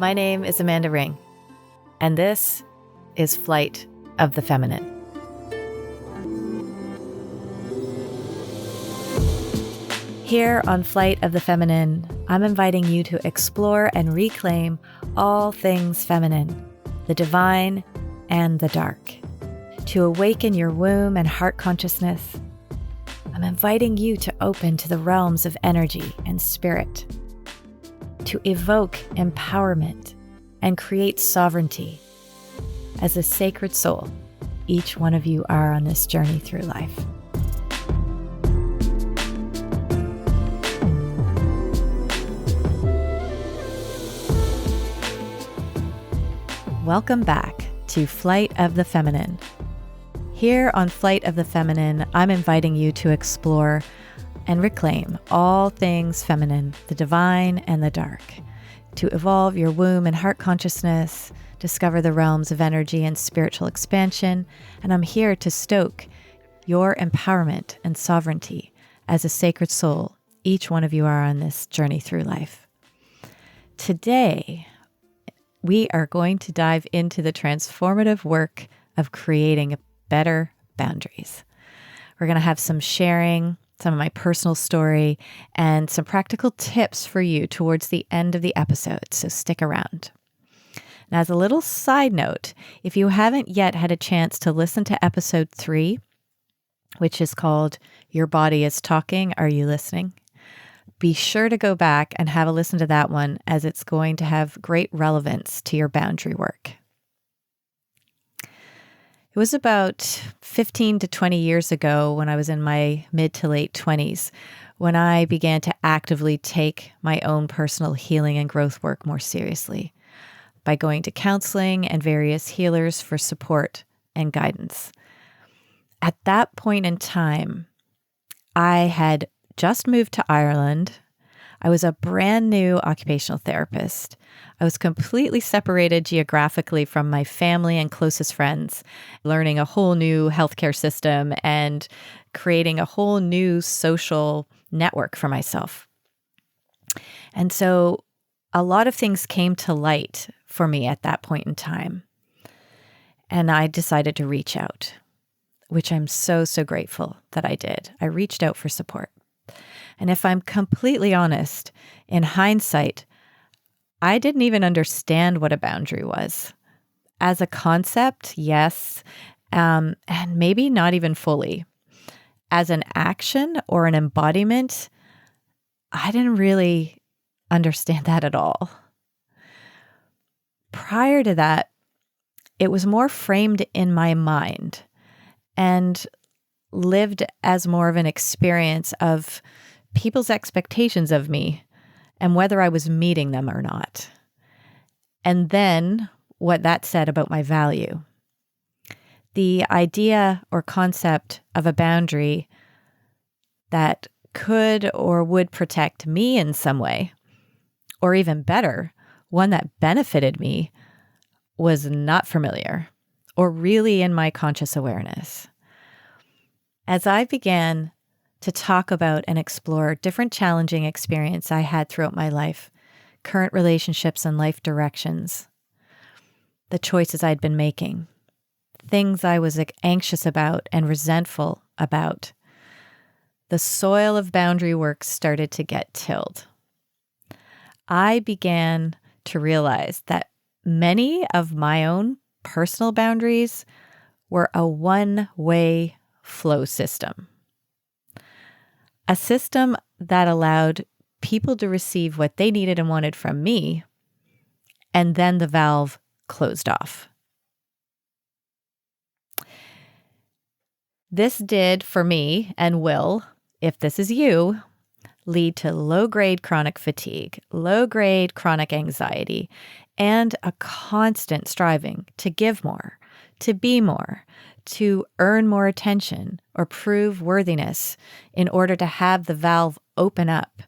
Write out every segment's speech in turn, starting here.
My name is Amanda Ring, and this is Flight of the Feminine. Here on Flight of the Feminine, I'm inviting you to explore and reclaim all things feminine, the divine and the dark, to awaken your womb and heart consciousness. I'm inviting you to open to the realms of energy and spirit, to evoke empowerment and create sovereignty. As a sacred soul, each one of you are on this journey through life. Welcome back to Flight of the Feminine. Here on Flight of the Feminine, I'm inviting you to explore and reclaim all things feminine, the divine and the dark, to evolve your womb and heart consciousness, discover the realms of energy and spiritual expansion, and I'm here to stoke your empowerment and sovereignty as a sacred soul. Each one of you are on this journey through life. Today, we are going to dive into the transformative work of creating better boundaries. We're going to have some sharing, some of my personal story, and some practical tips for you towards the end of the episode, so stick around. Now, as a little side note, if you haven't yet had a chance to listen to episode 3, which is called Your Body is Talking, Are You Listening? Be sure to go back and have a listen to that one, as it's going to have great relevance to your boundary work. It was about 15 to 20 years ago, when I was in my mid to late 20s, when I began to actively take my own personal healing and growth work more seriously by going to counseling and various healers for support and guidance. At that point in time, I had just moved to Ireland. I was a brand new occupational therapist. I was completely separated geographically from my family and closest friends, learning a whole new healthcare system and creating a whole new social network for myself. And so a lot of things came to light for me at that point in time. And I decided to reach out, which I'm so grateful that I did. I reached out for support. And if I'm completely honest, in hindsight, I didn't even understand what a boundary was. As a concept, yes, and maybe not even fully. As an action or an embodiment, I didn't really understand that at all. Prior to that, it was more framed in my mind and lived as more of an experience of people's expectations of me and whether I was meeting them or not. And then what that said about my value. The idea or concept of a boundary that could or would protect me in some way, or even better, one that benefited me, was not familiar or really in my conscious awareness. As I began to talk about and explore different challenging experiences I had throughout my life, current relationships and life directions, the choices I'd been making, things I was anxious about and resentful about, the soil of boundary work started to get tilled. I began to realize that many of my own personal boundaries were a one-way flow system. A system that allowed people to receive what they needed and wanted from me, and then the valve closed off. This did for me, and will, if this is you, lead to low-grade chronic fatigue, low-grade chronic anxiety, and a constant striving to give more, to be more, to earn more attention or prove worthiness in order to have the valve open up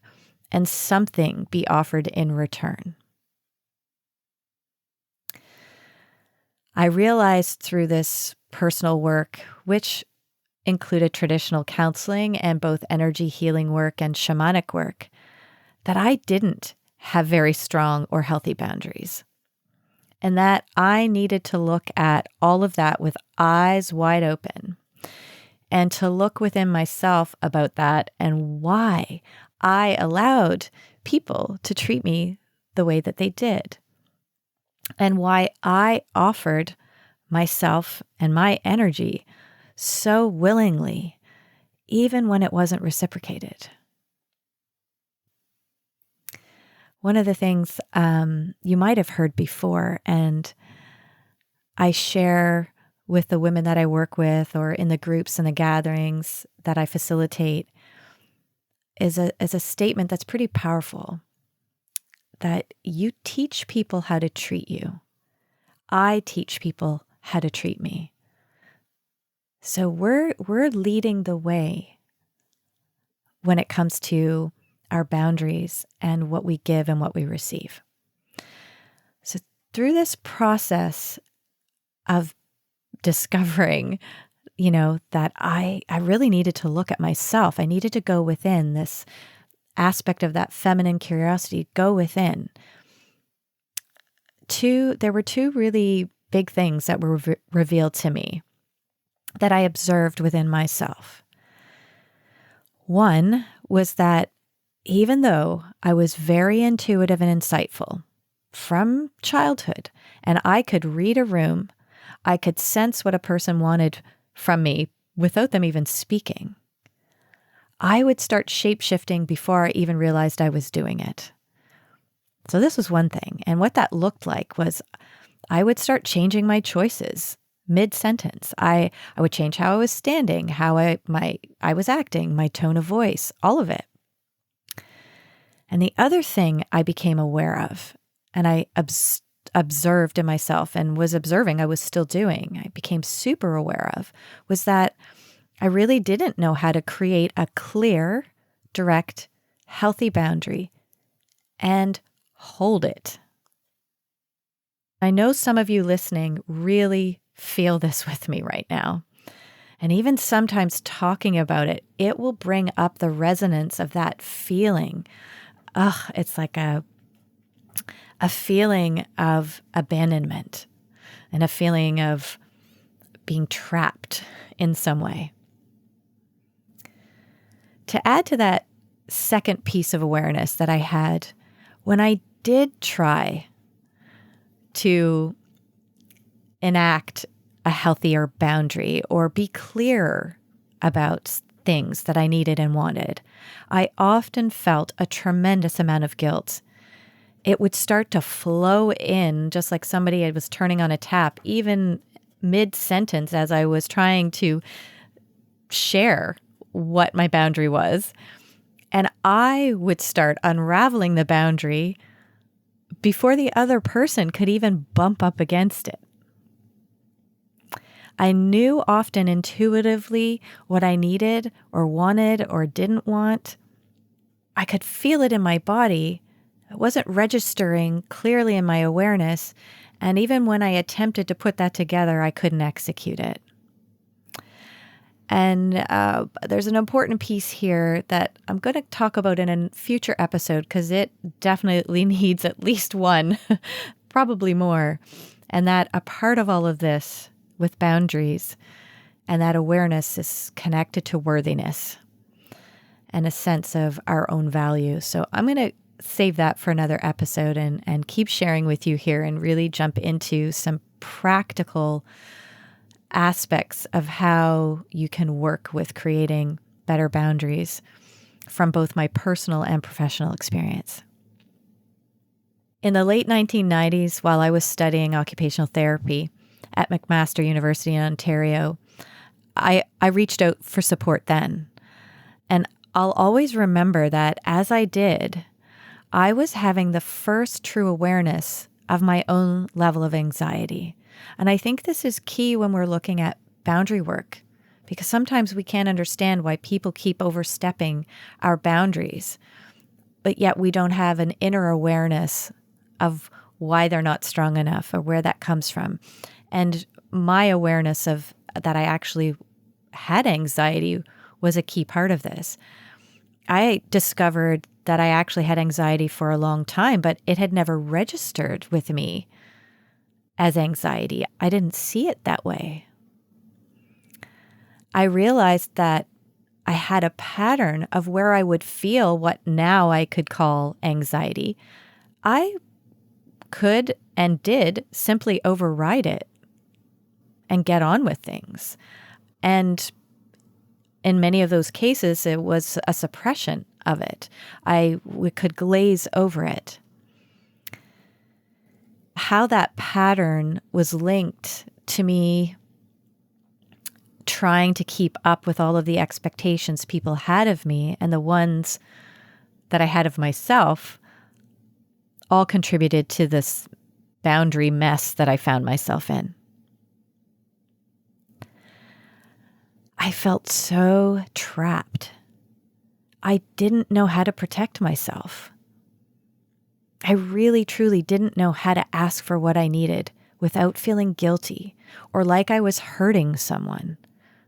and something be offered in return. I realized through this personal work, which included traditional counseling and both energy healing work and shamanic work, that I didn't have very strong or healthy boundaries. And that I needed to look at all of that with eyes wide open and to look within myself about that and why I allowed people to treat me the way that they did, and why I offered myself and my energy so willingly, even when it wasn't reciprocated. One of the things you might have heard before, and I share with the women that I work with or in the groups and the gatherings that I facilitate, is a statement that's pretty powerful, that you teach people how to treat you. I teach people how to treat me. So we're leading the way when it comes to our boundaries and what we give and what we receive. So through this process of discovering, that I really needed to look at myself. I needed to go within, this aspect of that feminine curiosity, go within. There were two really big things that were revealed to me that I observed within myself. One was that even though I was very intuitive and insightful from childhood, and I could read a room, I could sense what a person wanted from me without them even speaking, I would start shape-shifting before I even realized I was doing it. So this was one thing. And what that looked like was I would start changing my choices mid-sentence. I would change how I was standing, how I was acting, my tone of voice, all of it. And the other thing I became aware of, and I observed in myself and was observing, I was still doing, I became super aware of, was that I really didn't know how to create a clear, direct, healthy boundary and hold it. I know some of you listening really feel this with me right now. And even sometimes talking about it, it will bring up the resonance of that feeling. It's like a feeling of abandonment and a feeling of being trapped in some way. To add to that second piece of awareness that I had, when I did try to enact a healthier boundary or be clearer about things that I needed and wanted, I often felt a tremendous amount of guilt. It would start to flow in just like somebody was turning on a tap, even mid-sentence as I was trying to share what my boundary was. And I would start unraveling the boundary before the other person could even bump up against it. I knew often intuitively what I needed or wanted or didn't want. I could feel it in my body. It wasn't registering clearly in my awareness. And even when I attempted to put that together, I couldn't execute it. And there's an important piece here that I'm going to talk about in a future episode because it definitely needs at least one, probably more. And that a part of all of this with boundaries and that awareness is connected to worthiness and a sense of our own value. So I'm going to save that for another episode and keep sharing with you here and really jump into some practical aspects of how you can work with creating better boundaries from both my personal and professional experience. In the late 1990s, while I was studying occupational therapy at McMaster University in Ontario, I reached out for support then. And I'll always remember that as I did, I was having the first true awareness of my own level of anxiety. And I think this is key when we're looking at boundary work, because sometimes we can't understand why people keep overstepping our boundaries, but yet we don't have an inner awareness of why they're not strong enough or where that comes from. And my awareness of that I actually had anxiety was a key part of this. I discovered that I actually had anxiety for a long time, but it had never registered with me as anxiety. I didn't see it that way. I realized that I had a pattern of where I would feel what now I could call anxiety. I could and did simply override it and get on with things. And in many of those cases, it was a suppression of it. We could glaze over it. How that pattern was linked to me trying to keep up with all of the expectations people had of me and the ones that I had of myself all contributed to this boundary mess that I found myself in. I felt so trapped. I didn't know how to protect myself. I really, truly didn't know how to ask for what I needed without feeling guilty or like I was hurting someone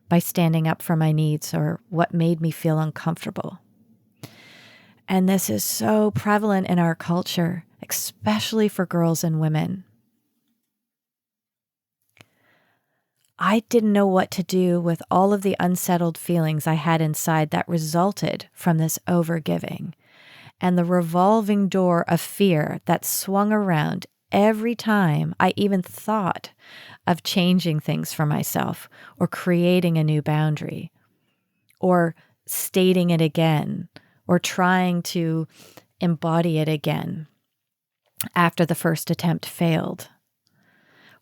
by standing up for my needs or what made me feel uncomfortable. And this is so prevalent in our culture, especially for girls and women. I didn't know what to do with all of the unsettled feelings I had inside that resulted from this overgiving and the revolving door of fear that swung around every time I even thought of changing things for myself or creating a new boundary or stating it again or trying to embody it again after the first attempt failed.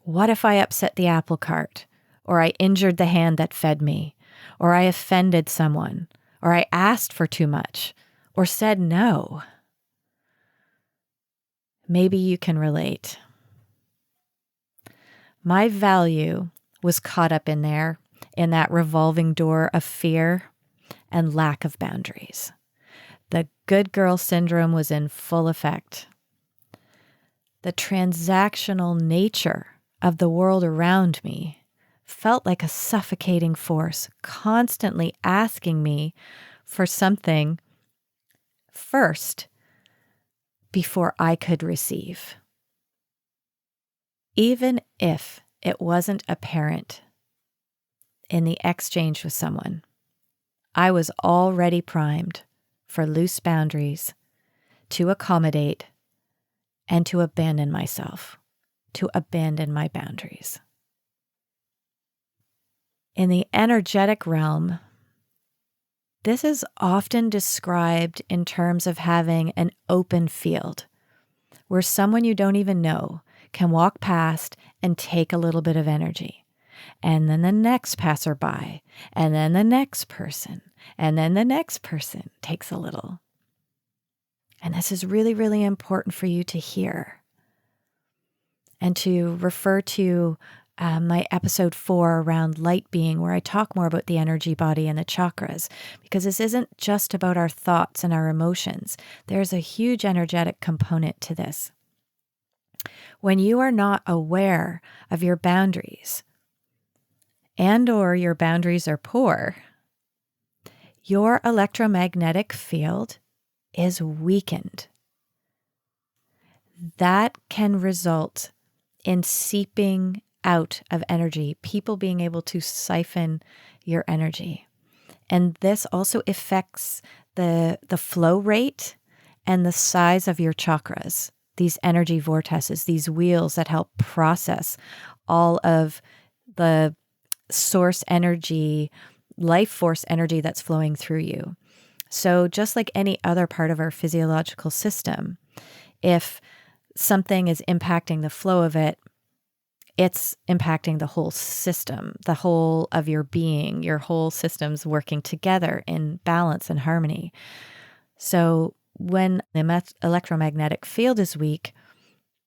What if I upset the apple cart? Or I injured the hand that fed me, or I offended someone, or I asked for too much, or said no. Maybe you can relate. My value was caught up in there, in that revolving door of fear and lack of boundaries. The good girl syndrome was in full effect. The transactional nature of the world around me felt like a suffocating force, constantly asking me for something first before I could receive. Even if it wasn't apparent in the exchange with someone, I was already primed for loose boundaries, to accommodate, and to abandon myself, to abandon my boundaries. In the energetic realm, this is often described in terms of having an open field where someone you don't even know can walk past and take a little bit of energy. And then the next passerby, and then the next person, and then the next person takes a little. And this is really, really important for you to hear and to refer to my episode 4 around light being, where I talk more about the energy body and the chakras, because this isn't just about our thoughts and our emotions. There's a huge energetic component to this. When you are not aware of your boundaries and or your boundaries are poor, your electromagnetic field is weakened. That can result in seeping out of energy, people being able to siphon your energy. And this also affects the flow rate and the size of your chakras, these energy vortices, these wheels that help process all of the source energy, life force energy that's flowing through you. So just like any other part of our physiological system, if something is impacting the flow of it, it's impacting the whole system, the whole of your being, your whole system's working together in balance and harmony. So when the electromagnetic field is weak,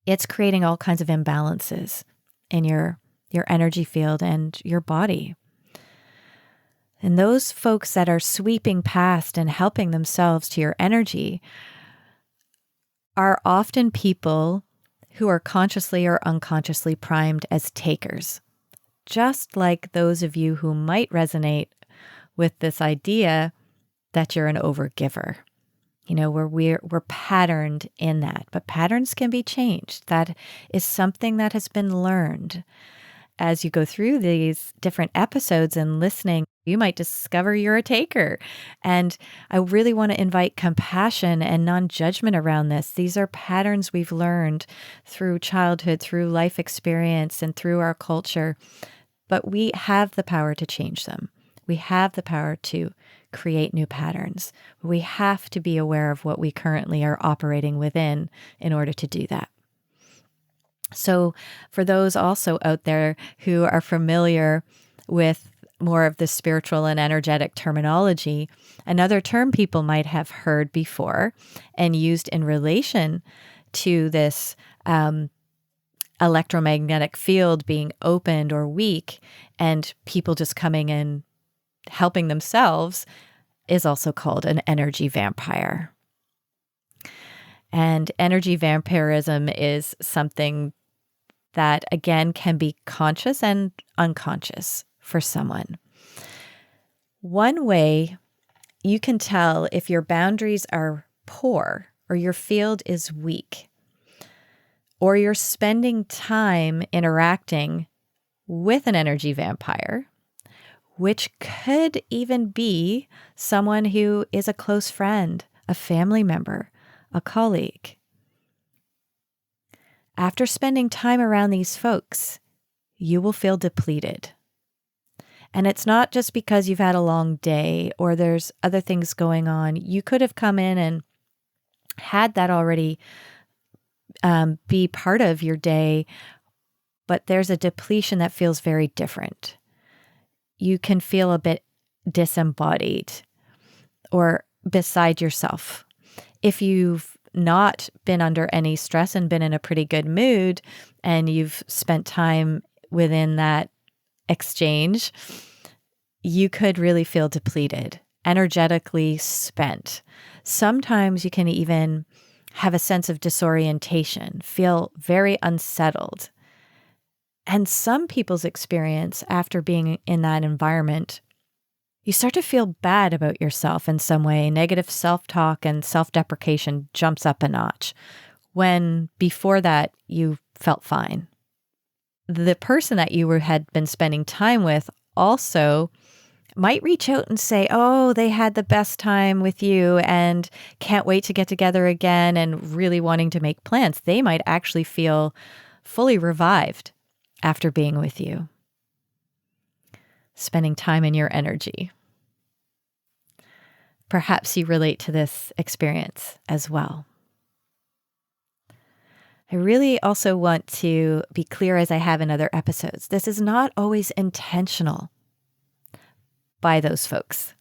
it's creating all kinds of imbalances in your energy field and your body. And those folks that are sweeping past and helping themselves to your energy are often people who are consciously or unconsciously primed as takers. Just like those of you who might resonate with this idea that you're an overgiver. where we're patterned in that. But patterns can be changed. That is something that has been learned. As you go through these different episodes and listening, you might discover you're a taker. And I really want to invite compassion and non-judgment around this. These are patterns we've learned through childhood, through life experience, and through our culture. But we have the power to change them. We have the power to create new patterns. We have to be aware of what we currently are operating within in order to do that. So for those also out there who are familiar with more of the spiritual and energetic terminology, another term people might have heard before and used in relation to this electromagnetic field being opened or weak and people just coming in helping themselves is also called an energy vampire. And energy vampirism is something that, again, can be conscious and unconscious for someone. One way you can tell if your boundaries are poor or your field is weak, or you're spending time interacting with an energy vampire, which could even be someone who is a close friend, a family member, a colleague. After spending time around these folks, you will feel depleted. And it's not just because you've had a long day or there's other things going on. You could have come in and had that already be part of your day, but there's a depletion that feels very different. You can feel a bit disembodied or beside yourself. If you've not been under any stress and been in a pretty good mood and you've spent time within that exchange, you could really feel depleted, energetically spent. Sometimes you can even have a sense of disorientation, feel very unsettled. And some people's experience after being in that environment, you start to feel bad about yourself in some way. Negative self-talk and self-deprecation jumps up a notch when before that you felt fine. The person that you had been spending time with also might reach out and say, oh, they had the best time with you and can't wait to get together again and really wanting to make plans. They might actually feel fully revived after being with you, spending time in your energy. Perhaps you relate to this experience as well. I really also want to be clear, as I have in other episodes, this is not always intentional by those folks.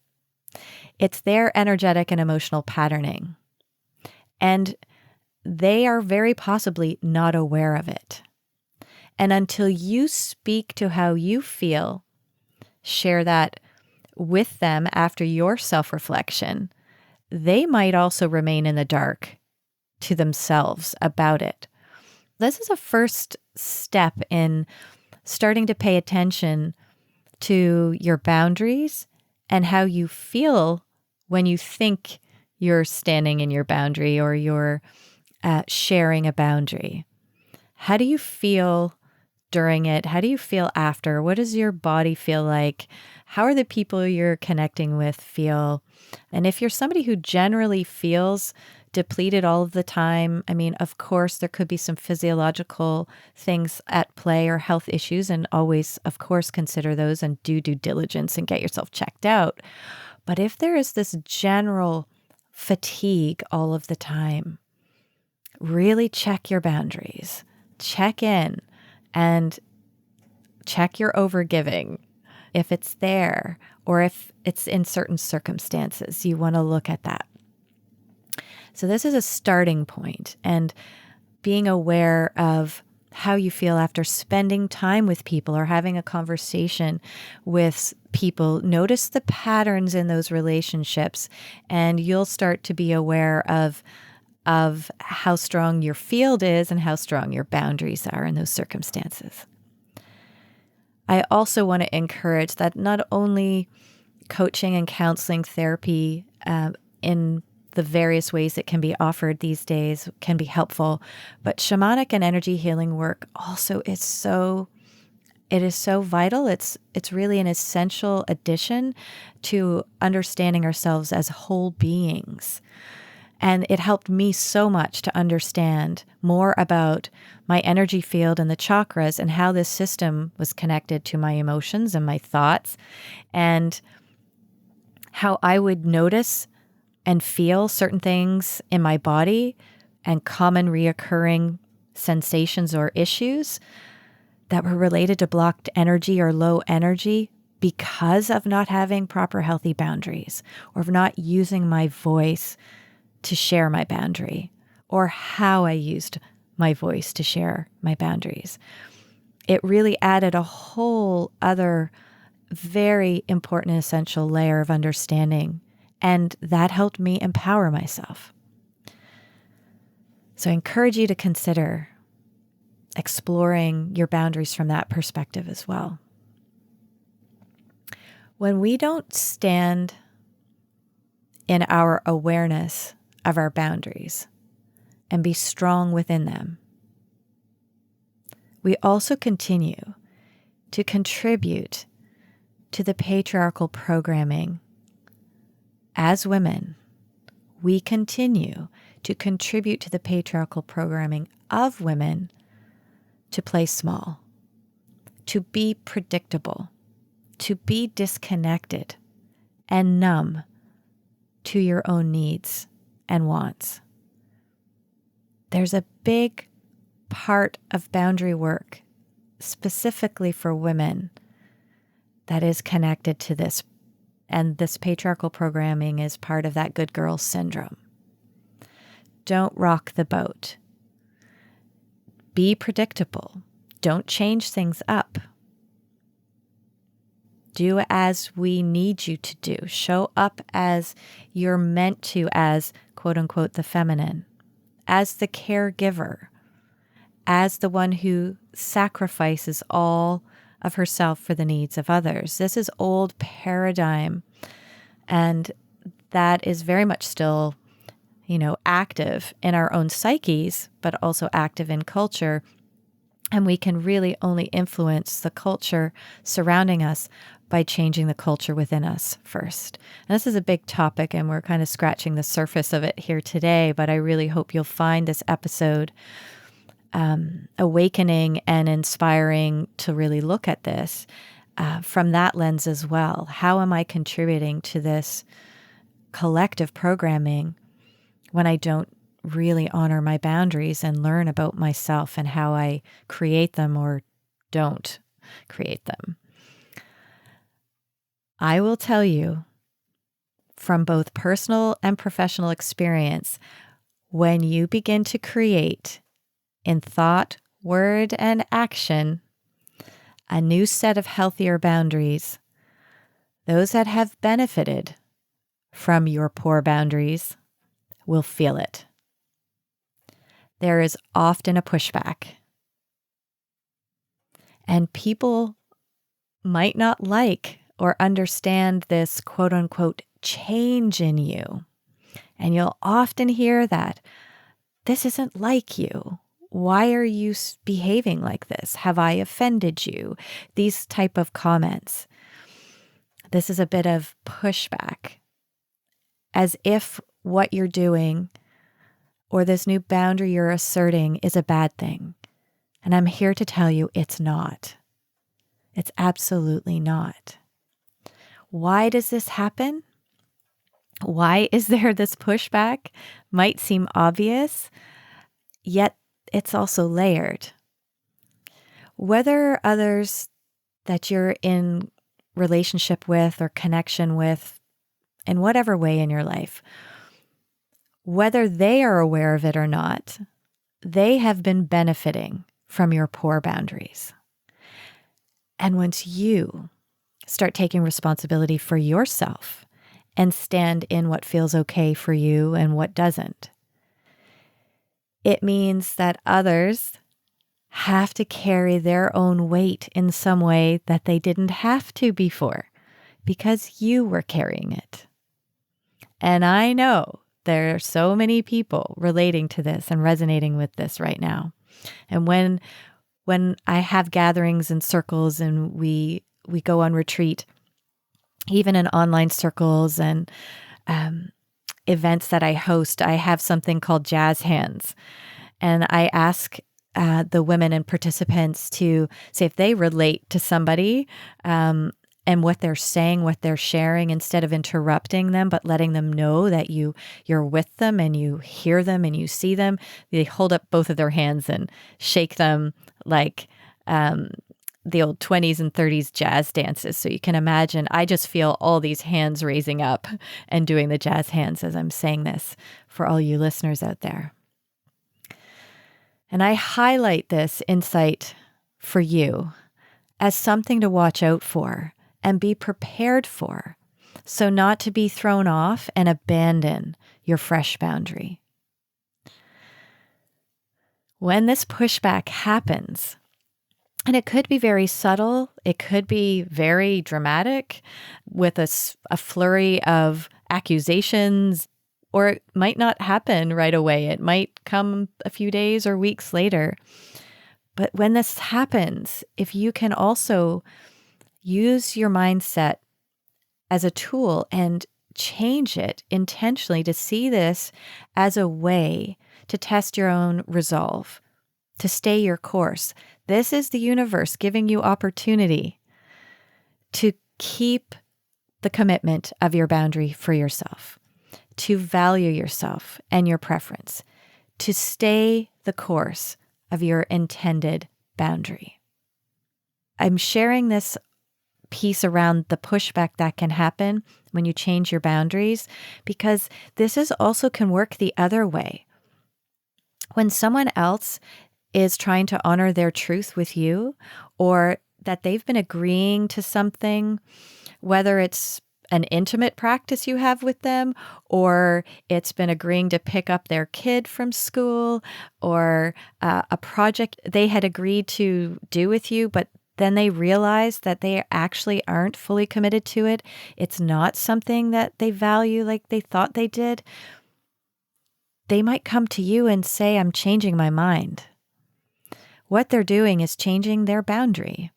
It's their energetic and emotional patterning. And they are very possibly not aware of it. And until you speak to how you feel, share that with them after your self-reflection, they might also remain in the dark to themselves about it. This is a first step in starting to pay attention to your boundaries and how you feel when you think you're standing in your boundary or you're sharing a boundary. How do you feel during it? How do you feel after? What does your body feel like? How are the people you're connecting with feel? And if you're somebody who generally feels depleted all of the time, I mean, of course, there could be some physiological things at play or health issues, and always, of course, consider those and do due diligence and get yourself checked out. But if there is this general fatigue all of the time, really check your boundaries, check in, and check your overgiving. If it's there or if it's in certain circumstances, you want to look at that. So this is a starting point, and being aware of how you feel after spending time with people or having a conversation with people. Notice the patterns in those relationships, and you'll start to be aware of how strong your field is and how strong your boundaries are in those circumstances. I also want to encourage that not only coaching and counseling therapy in the various ways it can be offered these days can be helpful. But shamanic and energy healing work also is so vital. It's really an essential addition to understanding ourselves as whole beings. And it helped me so much to understand more about my energy field and the chakras and how this system was connected to my emotions and my thoughts, and how I would notice and feel certain things in my body and common reoccurring sensations or issues that were related to blocked energy or low energy because of not having proper healthy boundaries, or of not using my voice to share my boundary, or how I used my voice to share my boundaries. It really added a whole other very important and essential layer of understanding, and that helped me empower myself. So I encourage you to consider exploring your boundaries from that perspective as well. When we don't stand in our awareness of our boundaries and be strong within them, we also continue to contribute to the patriarchal programming. As women, we continue to contribute to the patriarchal programming of women to play small, to be predictable, to be disconnected and numb to your own needs and wants. There's a big part of boundary work, specifically for women, that is connected to this. And this patriarchal programming is part of that good girl syndrome. Don't rock the boat. Be predictable. Don't change things up. Do as we need you to do. Show up as you're meant to, as quote unquote the feminine, as the caregiver, as the one who sacrifices all of herself for the needs of others. This is old paradigm, and that is very much still, active in our own psyches, but also active in culture. And we can really only influence the culture surrounding us by changing the culture within us first. And this is a big topic, and we're kind of scratching the surface of it here today, but I really hope you'll find this episode awakening and inspiring to really look at this from that lens as well. How am I contributing to this collective programming when I don't really honor my boundaries and learn about myself and how I create them or don't create them? I will tell you from both personal and professional experience, when you begin to create in thought, word, and action a new set of healthier boundaries, those that have benefited from your poor boundaries will feel it. There is often a pushback, and people might not like or understand this quote unquote change in you. And you'll often hear that this isn't like you. Why are you behaving like this? Have I offended you? These type of comments. This is a bit of pushback, as if what you're doing or this new boundary you're asserting is a bad thing. And I'm here to tell you it's not. It's absolutely not. Why does this happen? Why is there this pushback? Might seem obvious, yet it's also layered. Whether others that you're in relationship with or connection with, in whatever way in your life, whether they are aware of it or not, they have been benefiting from your poor boundaries. And once you start taking responsibility for yourself and stand in what feels okay for you and what doesn't, it means that others have to carry their own weight in some way that they didn't have to before, because you were carrying it. And I know there are so many people relating to this and resonating with this right now. And when I have gatherings and circles and we go on retreat, even in online circles and events that I host, I have something called jazz hands. And I ask the women and participants to say if they relate to somebody and what they're saying, what they're sharing, instead of interrupting them, but letting them know that you're with them and you hear them and you see them. They hold up both of their hands and shake them like the old 20s and 30s jazz dances. So you can imagine, I just feel all these hands raising up and doing the jazz hands as I'm saying this for all you listeners out there. And I highlight this insight for you as something to watch out for and be prepared for, so not to be thrown off and abandon your fresh boundary. When this pushback happens, and it could be very subtle, it could be very dramatic with a flurry of accusations, or it might not happen right away. It might come a few days or weeks later. But when this happens, if you can also use your mindset as a tool and change it intentionally to see this as a way to test your own resolve, to stay your course. This is the universe giving you opportunity to keep the commitment of your boundary for yourself, to value yourself and your preference, to stay the course of your intended boundary. I'm sharing this piece around the pushback that can happen when you change your boundaries, because this is also can work the other way. When someone else is trying to honor their truth with you, or that they've been agreeing to something, whether it's an intimate practice you have with them, or it's been agreeing to pick up their kid from school, or a project they had agreed to do with you, but then they realize that they actually aren't fully committed to it. It's not something that they value like they thought they did. They might come to you and say, I'm changing my mind. What they're doing is changing their boundary.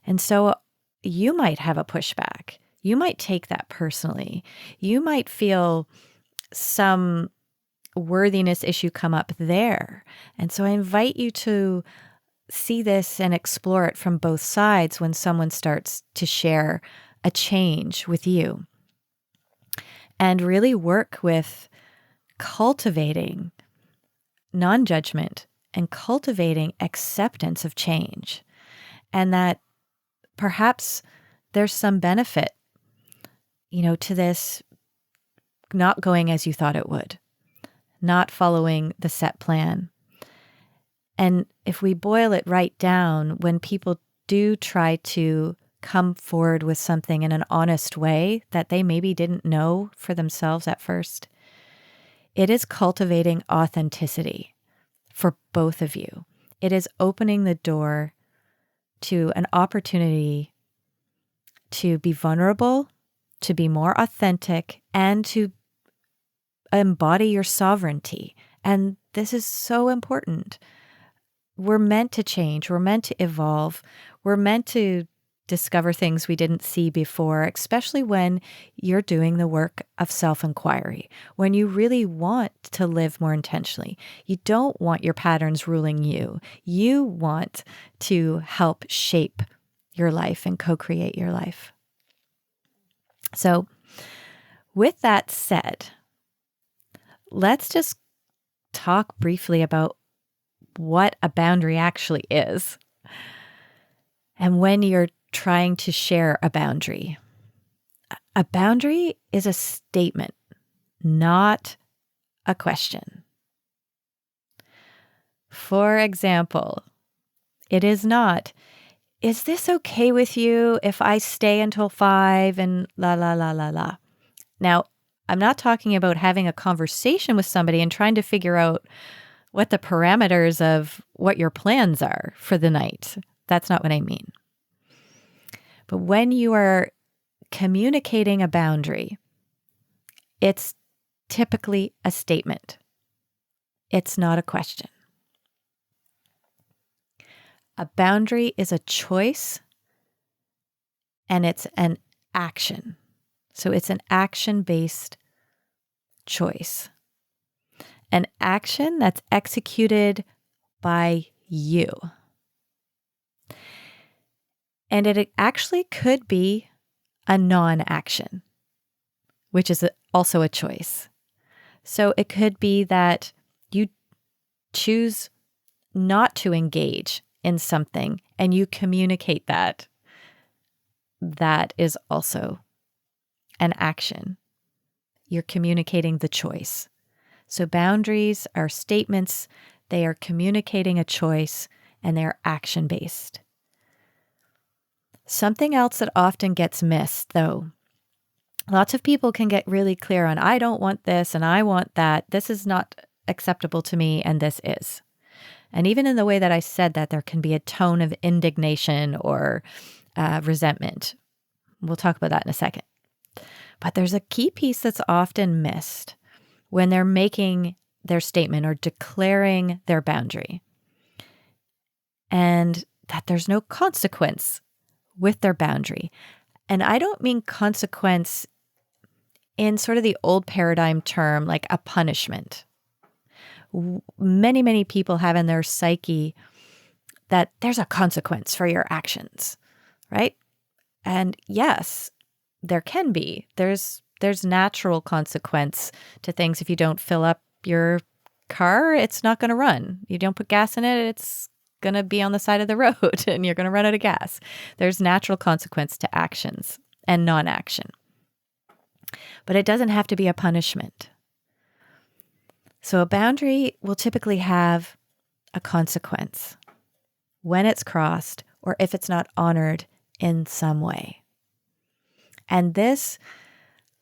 And so you might have a pushback. You might take that personally. You might feel some worthiness issue come up there. And so I invite you to see this and explore it from both sides when someone starts to share a change with you. And really work with cultivating non-judgment and cultivating acceptance of change. And that perhaps there's some benefit, to this not going as you thought it would, not following the set plan. And if we boil it right down, when people do try to come forward with something in an honest way that they maybe didn't know for themselves at first, it is cultivating authenticity for both of you. It is opening the door to an opportunity to be vulnerable, to be more authentic, and to embody your sovereignty. And this is so important. We're meant to change. We're meant to evolve. We're meant to discover things we didn't see before, especially when you're doing the work of self-inquiry, when you really want to live more intentionally. You don't want your patterns ruling you. You want to help shape your life and co-create your life. So with that said, let's just talk briefly about what a boundary actually is. And when you're trying to share a boundary is a statement, not a question. For example, it is not, is this okay with you if I stay until 5 and la, la, la, la, la. Now, I'm not talking about having a conversation with somebody and trying to figure out what the parameters of what your plans are for the night. That's not what I mean. But when you are communicating a boundary, it's typically a statement. It's not a question. A boundary is a choice and it's an action. So it's an action-based choice. An action that's executed by you. And it actually could be a non-action, which is also a choice. So it could be that you choose not to engage in something and you communicate that. That is also an action. You're communicating the choice. So boundaries are statements, they are communicating a choice, and they're action-based. Something else that often gets missed, though, lots of people can get really clear on, I don't want this and I want that. This is not acceptable to me and this is. And even in the way that I said that, there can be a tone of indignation or resentment. We'll talk about that in a second. But there's a key piece that's often missed when they're making their statement or declaring their boundary. And that there's no consequence with their boundary. And I don't mean consequence in sort of the old paradigm term, like a punishment. Many, many people have in their psyche that there's a consequence for your actions, right? And yes, there can be. There's natural consequence to things. If you don't fill up your car, it's not going to run. You don't put gas in it, it's going to be on the side of the road and you're going to run out of gas. There's natural consequence to actions and non-action. But it doesn't have to be a punishment. So a boundary will typically have a consequence when it's crossed or if it's not honored in some way. And this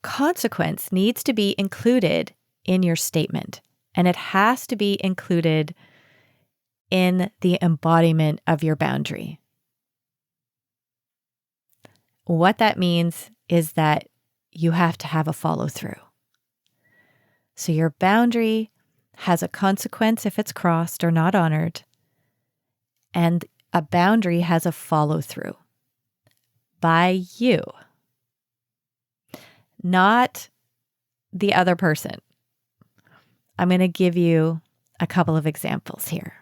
consequence needs to be included in your statement, and it has to be included in the embodiment of your boundary. What that means is that you have to have a follow-through. So your boundary has a consequence if it's crossed or not honored, and a boundary has a follow-through by you, not the other person. I'm going to give you a couple of examples here.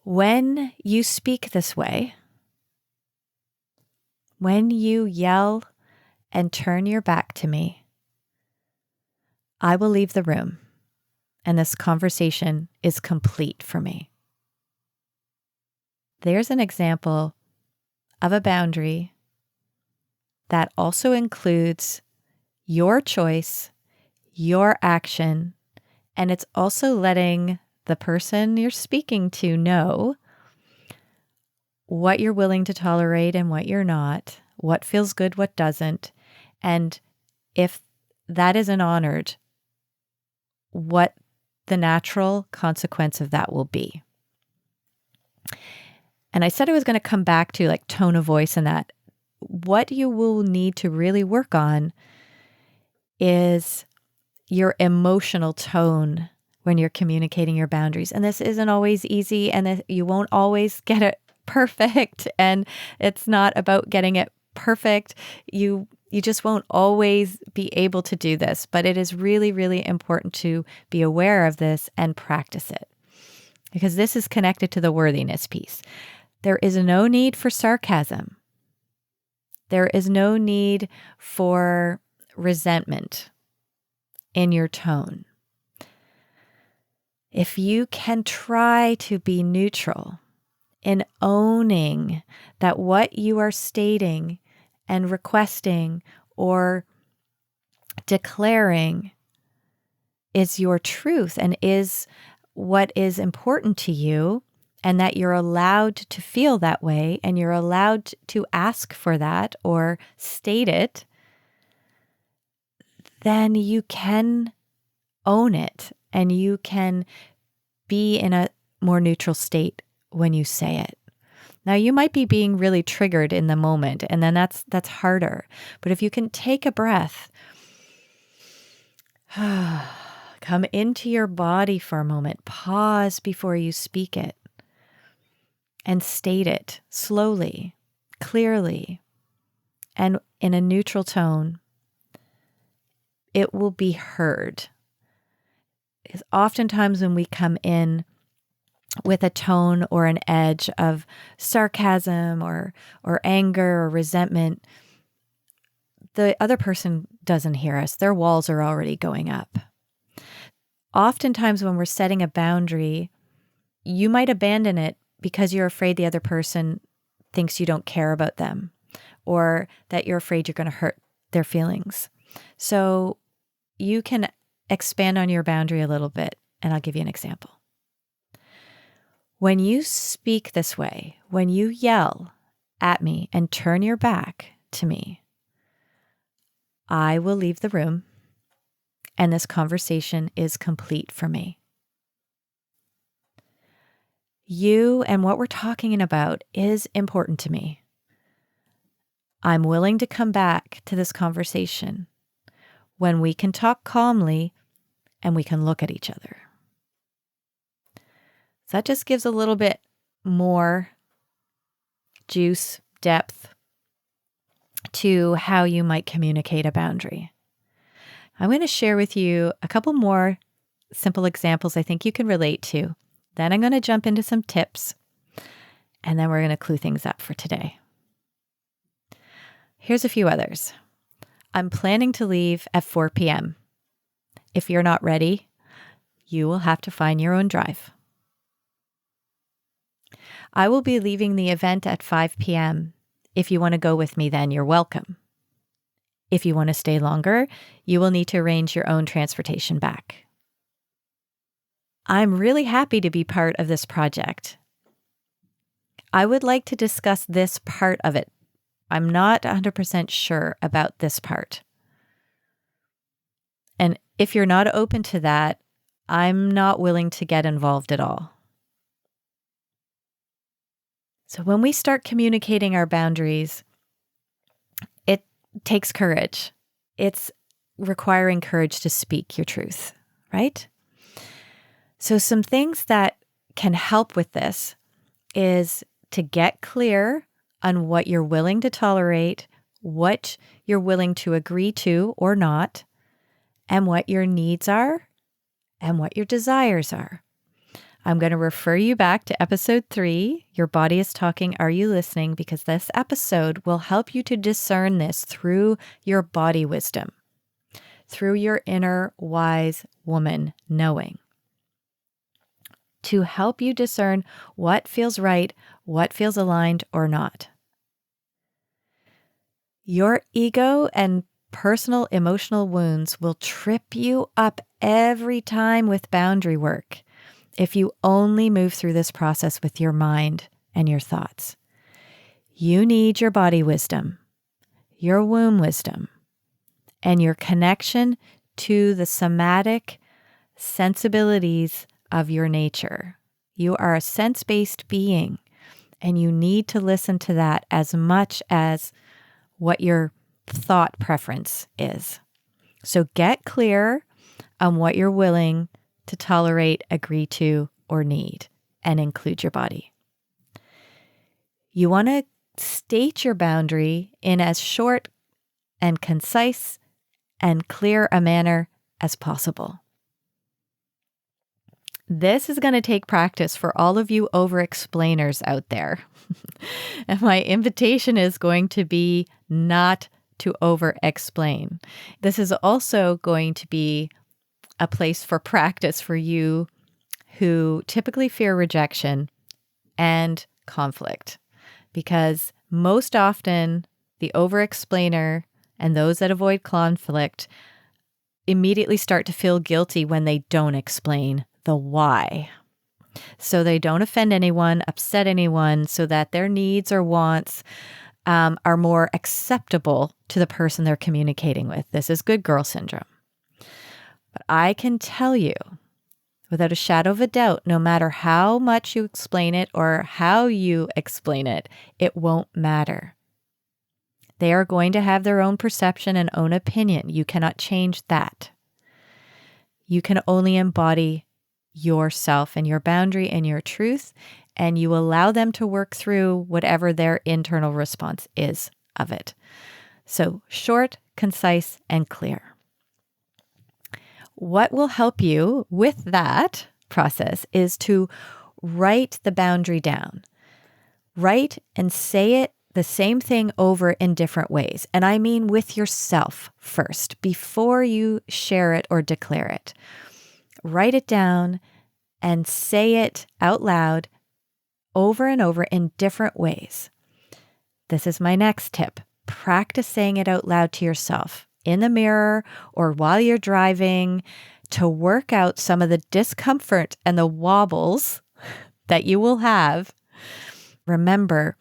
When you speak this way, when you yell and turn your back to me, I will leave the room, and this conversation is complete for me. There's an example of a boundary that also includes your choice, your action, and it's also letting the person you're speaking to know what you're willing to tolerate and what you're not, what feels good, what doesn't, and if that isn't honored, what the natural consequence of that will be. And I said I was going to come back to like tone of voice and that. What you will need to really work on is your emotional tone when you're communicating your boundaries. And this isn't always easy, and you won't always get it perfect. And it's not about getting it perfect. You just won't always be able to do this, but it is really, really important to be aware of this and practice it, because this is connected to the worthiness piece. There is no need for sarcasm. There is no need for resentment in your tone. If you can try to be neutral in owning that what you are stating and requesting or declaring is your truth and is what is important to you, and that you're allowed to feel that way and you're allowed to ask for that or state it, then you can own it and you can be in a more neutral state when you say it. Now, you might be being really triggered in the moment, and then that's harder. But if you can take a breath, come into your body for a moment, pause before you speak it, and state it slowly, clearly, and in a neutral tone, it will be heard. Because oftentimes when we come in with a tone or an edge of sarcasm or anger or resentment, the other person doesn't hear us. Their walls are already going up. Oftentimes when we're setting a boundary, you might abandon it because you're afraid the other person thinks you don't care about them, or that you're afraid you're going to hurt their feelings. So you can expand on your boundary a little bit, and I'll give you an example. When you speak this way, when you yell at me and turn your back to me, I will leave the room, and this conversation is complete for me. You and what we're talking about is important to me. I'm willing to come back to this conversation when we can talk calmly and we can look at each other. So that just gives a little bit more juice, depth to how you might communicate a boundary. I'm going to share with you a couple more simple examples I think you can relate to. Then I'm going to jump into some tips, and then we're going to clue things up for today. Here's a few others. I'm planning to leave at 4 p.m. If you're not ready, you will have to find your own drive. I will be leaving the event at 5 p.m. If you want to go with me, then you're welcome. If you want to stay longer, you will need to arrange your own transportation back. I'm really happy to be part of this project. I would like to discuss this part of it. I'm not 100% sure about this part. And if you're not open to that, I'm not willing to get involved at all. So when we start communicating our boundaries, it takes courage. It's requiring courage to speak your truth, right? So some things that can help with this is to get clear on what you're willing to tolerate, what you're willing to agree to or not, and what your needs are and what your desires are. I'm going to refer you back to episode 3, Your Body is Talking, Are You Listening? Because this episode will help you to discern this through your body wisdom, through your inner wise woman knowing, to help you discern what feels right, what feels aligned or not. Your ego and personal emotional wounds will trip you up every time with boundary work if you only move through this process with your mind and your thoughts. You need your body wisdom, your womb wisdom, and your connection to the somatic sensibilities of your nature. You are a sense-based being, and you need to listen to that as much as what your thought preference is. So get clear on what you're willing to tolerate, agree to, or need, and include your body. You want to state your boundary in as short and concise and clear a manner as possible. This is going to take practice for all of you over-explainers out there. And my invitation is going to be not to over-explain. This is also going to be a place for practice for you who typically fear rejection and conflict. Because most often, the over-explainer and those that avoid conflict immediately start to feel guilty when they don't explain the why. So they don't offend anyone, upset anyone, so that their needs or wants are more acceptable to the person they're communicating with. This is good girl syndrome. But I can tell you, without a shadow of a doubt, no matter how much you explain it or how you explain it, it won't matter. They are going to have their own perception and own opinion. You cannot change that. You can only embody yourself and your boundary and your truth, and you allow them to work through whatever their internal response is of it. So short, concise, and clear. What will help you with that process is to write the boundary down. Write and say it the same thing over in different ways. And I mean with yourself first, before you share it or declare it. Write it down and say it out loud over and over in different ways. This is my next tip. Practice saying it out loud to yourself in the mirror or while you're driving to work out some of the discomfort and the wobbles that you will have. Remember,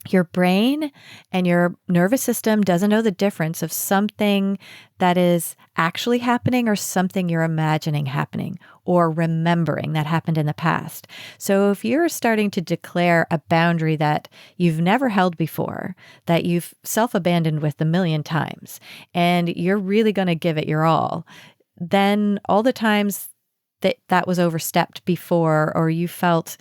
your brain and your nervous system doesn't know the difference of something that is actually happening or something you're imagining happening or remembering that happened in the past. So if you're starting to declare a boundary that you've never held before, that you've self-abandoned with a million times, and you're really going to give it your all, then all the times that was overstepped before or you felt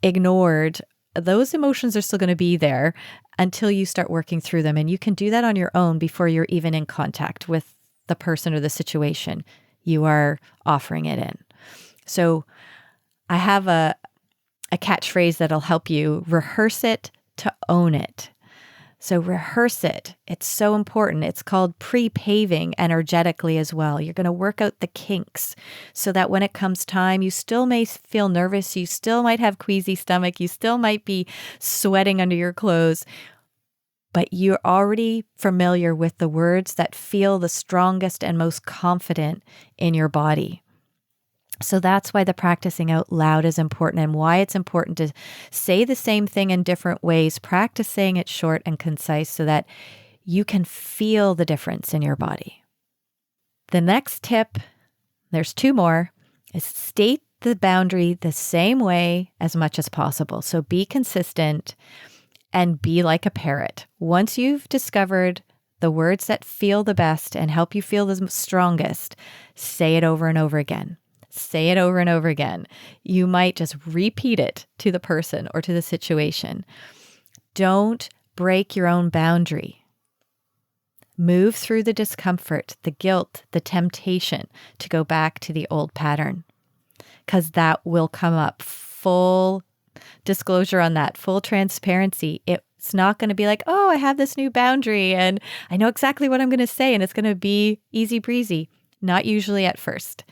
ignored, those emotions are still going to be there until you start working through them. And you can do that on your own before you're even in contact with the person or the situation you are offering it in. So I have a catchphrase that'll help you rehearse it to own it. So rehearse it. It's so important. It's called pre-paving energetically as well. You're going to work out the kinks so that when it comes time, you still may feel nervous. You still might have queasy stomach. You still might be sweating under your clothes, but you're already familiar with the words that feel the strongest and most confident in your body. So that's why the practicing out loud is important and why it's important to say the same thing in different ways. Practice saying it short and concise so that you can feel the difference in your body. The next tip, there's two more, is state the boundary the same way as much as possible. So be consistent and be like a parrot. Once you've discovered the words that feel the best and help you feel the strongest, say it over and over again. Say it over and over again. You might just repeat it to the person or to the situation. Don't break your own boundary. Move through the discomfort, the guilt, the temptation to go back to the old pattern, because that will come up. Full disclosure on that, full transparency. It's not going to be like, oh, I have this new boundary and I know exactly what I'm going to say and it's going to be easy breezy. Not usually at first,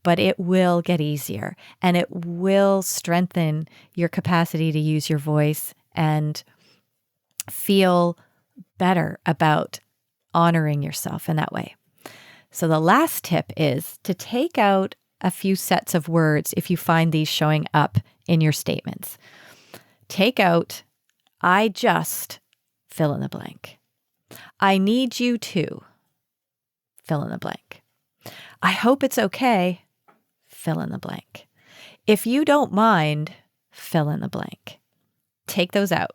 but it will get easier and it will strengthen your capacity to use your voice and feel better about honoring yourself in that way. So the last tip is to take out a few sets of words if you find these showing up in your statements. Take out, I just, fill in the blank. I need you to, fill in the blank. I hope it's okay, fill in the blank. If you don't mind, fill in the blank. Take those out.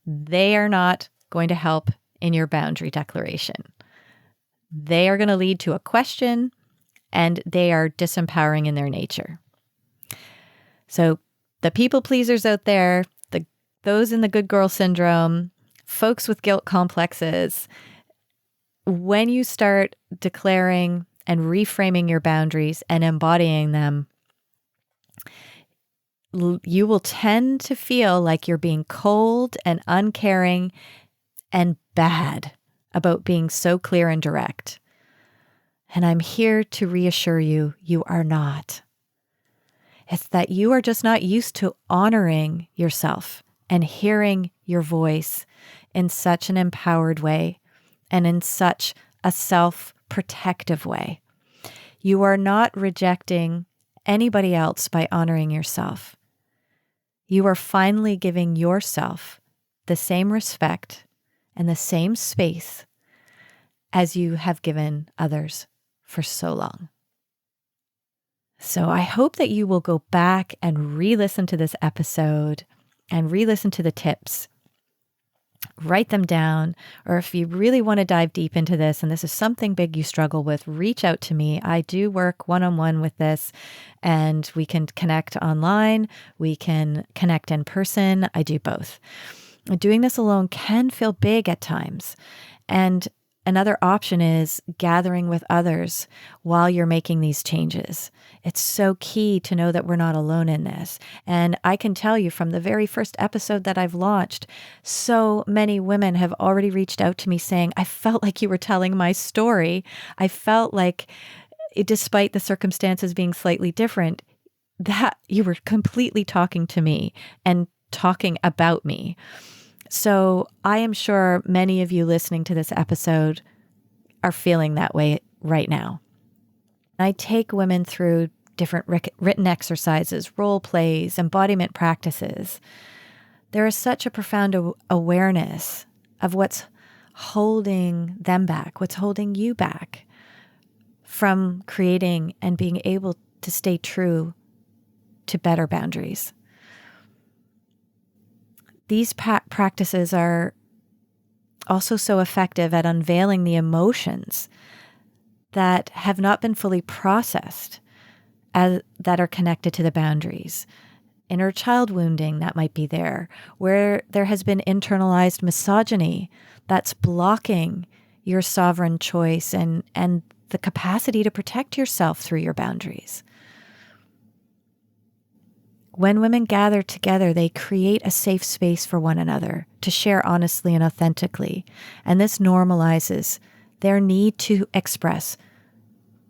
They are not going to help in your boundary declaration. They are going to lead to a question and they are disempowering in their nature. So the people pleasers out there, those in the good girl syndrome, folks with guilt complexes, when you start declaring and reframing your boundaries and embodying them, you will tend to feel like you're being cold and uncaring and bad about being so clear and direct. And I'm here to reassure you, you are not. It's that you are just not used to honoring yourself and hearing your voice in such an empowered way and in such a self-protective way. You are not rejecting anybody else by honoring yourself. You are finally giving yourself the same respect and the same space as you have given others for so long. So I hope that you will go back and re-listen to this episode and re-listen to the tips. Write them down, or if you really want to dive deep into this and this is something big you struggle with, reach out to me. I do work one-on-one with this, and we can connect online. We can connect in person. I do both. Doing this alone can feel big at times. And another option is gathering with others while you're making these changes. It's so key to know that we're not alone in this. And I can tell you from the very first episode that I've launched, so many women have already reached out to me saying, I felt like you were telling my story. I felt like, despite the circumstances being slightly different, that you were completely talking to me and talking about me. So I am sure many of you listening to this episode are feeling that way right now. I take women through different written exercises, role plays, embodiment practices. There is such a profound awareness of what's holding them back, what's holding you back from creating and being able to stay true to better boundaries. These practices are also so effective at unveiling the emotions that have not been fully processed that are connected to the boundaries. Inner child wounding that might be there, where there has been internalized misogyny that's blocking your sovereign choice and the capacity to protect yourself through your boundaries. When women gather together, they create a safe space for one another to share honestly and authentically. And this normalizes their need to express,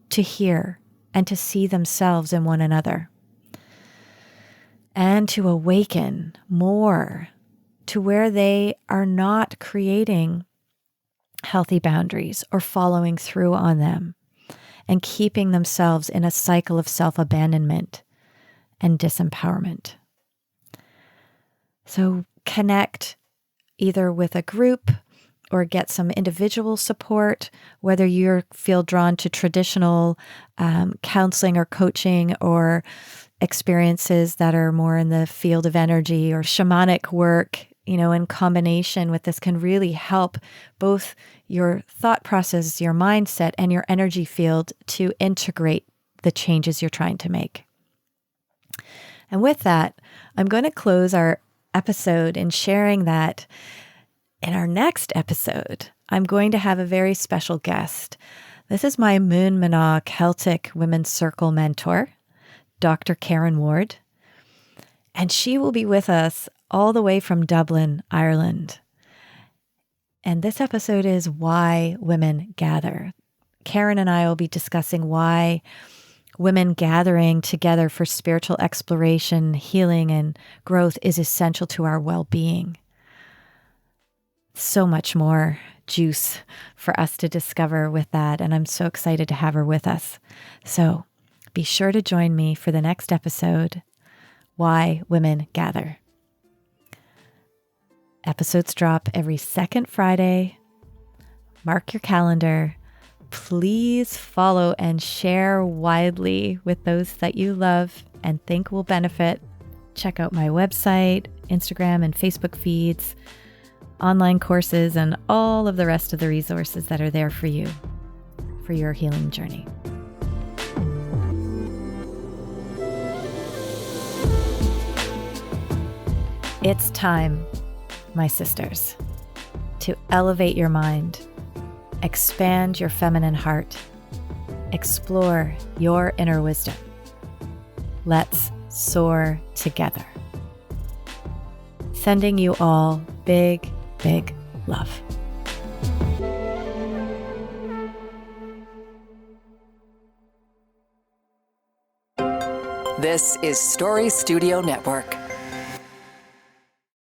to hear, and to see themselves in one another. And to awaken more to where they are not creating healthy boundaries or following through on them and keeping themselves in a cycle of self-abandonment and disempowerment. So connect either with a group or get some individual support, whether you feel drawn to traditional counseling or coaching or experiences that are more in the field of energy or shamanic work, in combination with this can really help both your thought process, your mindset, and your energy field to integrate the changes you're trying to make. And with that, I'm going to close our episode in sharing that in our next episode, I'm going to have a very special guest. This is my Moon Mana Celtic Women's Circle mentor, Dr. Karen Ward. And she will be with us all the way from Dublin, Ireland. And this episode is Why Women Gather. Karen and I will be discussing why women gathering together for spiritual exploration, healing, and growth is essential to our well-being. So much more juice for us to discover with that, and I'm so excited to have her with us. So be sure to join me for the next episode, Why Women Gather. Episodes drop every second Friday. Mark your calendar. Please follow and share widely with those that you love and think will benefit. Check out my website, Instagram and Facebook feeds, online courses, and all of the rest of the resources that are there for you, for your healing journey. It's time, my sisters, to elevate your mind, expand your feminine heart, explore your inner wisdom. Let's soar together. Sending you all big, big love. This is Story Studio Network.